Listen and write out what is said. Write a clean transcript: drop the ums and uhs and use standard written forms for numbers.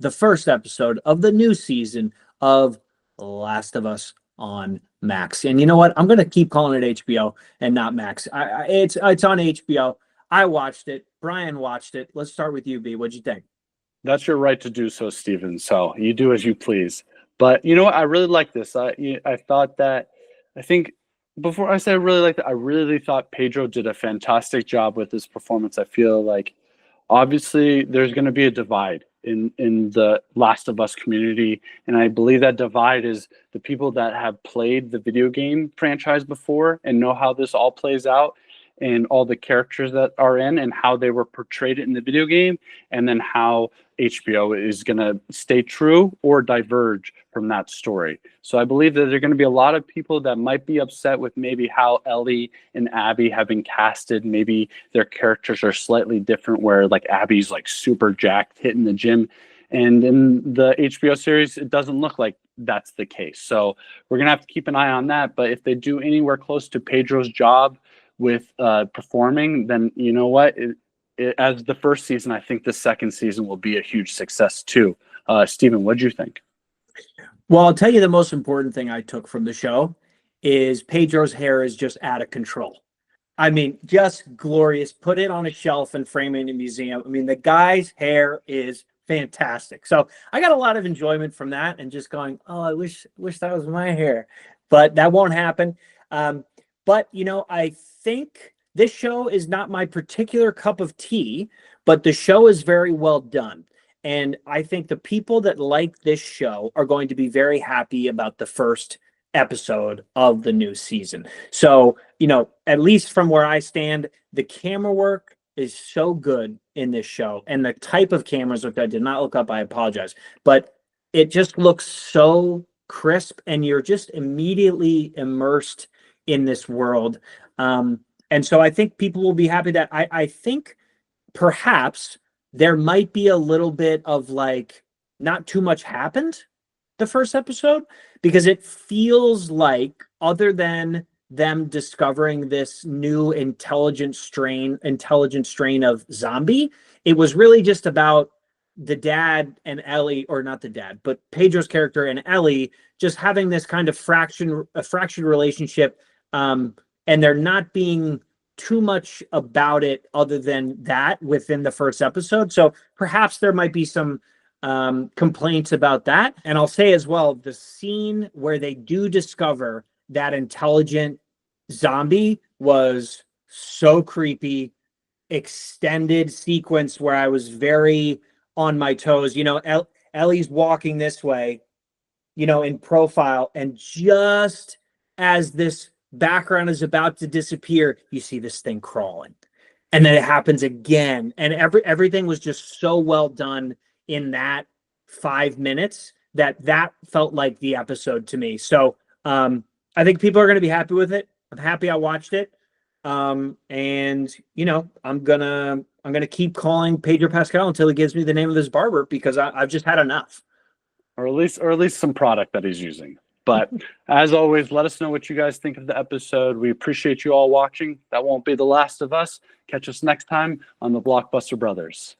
the first episode of the new season of Last of Us on Max. And you know what? I'm going to keep calling it HBO and not Max. It's on HBO. I watched it. Brian watched it. Let's start with you, B. What'd you think? That's your right to do so, Steven. So you do as you please. But you know what? I really like this. I thought that, I think before I say I really liked it, I really thought Pedro did a fantastic job with his performance. I feel like obviously there's going to be a divide in the Last of Us community, and I believe that divide is the people that have played the video game franchise before and know how this all plays out and all the characters that are in and how they were portrayed in the video game, and then how HBO is going to stay true or diverge from that story. So I believe that there are going to be a lot of people that might be upset with maybe how Ellie and Abby have been casted. Maybe their characters are slightly different, where like Abby's like super jacked, hitting the gym. And in the HBO series, it doesn't look like that's the case. So we're going to have to keep an eye on that. But if they do anywhere close to Pedro's job with performing, then you know what? As the first season, I think the second season will be a huge success too. Steven, what do you think? Well, I'll tell you the most important thing I took from the show is Pedro's hair is just out of control. I mean, just glorious. Put it on a shelf and frame it in a museum. I mean, the guy's hair is fantastic. So I got a lot of enjoyment from that and just going, oh, I wish that was my hair. But that won't happen. But, I think this show is not my particular cup of tea, but the show is very well done. And I think the people that like this show are going to be very happy about the first episode of the new season. So, at least from where I stand, the camera work is so good in this show. And the type of cameras, which I did not look up, I apologize. But it just looks so crisp and you're just immediately immersed in this world. And so I think people will be happy that I think perhaps there might be a little bit of like not too much happened the first episode, because it feels like, other than them discovering this new intelligent strain of zombie, it was really just about the dad and Ellie, or not the dad, but Pedro's character and Ellie just having this kind of fractured relationship. And there not being too much about it other than that within the first episode. So perhaps there might be some complaints about that. And I'll say as well, the scene where they do discover that intelligent zombie was so creepy. Extended sequence where I was very on my toes. Ellie's walking this way, in profile, and just as this background is about to disappear, you see this thing crawling, and then it happens again, and everything was just so well done in that 5 minutes that felt like the episode to me. So I think people are going to be happy with it. I'm happy I watched it. And I'm gonna keep calling Pedro Pascal until he gives me the name of his barber, because I've just had enough. Or at least some product that he's using. But as always, let us know what you guys think of the episode. We appreciate you all watching. That won't be the last of us. Catch us next time on the Blockbuster Brothers.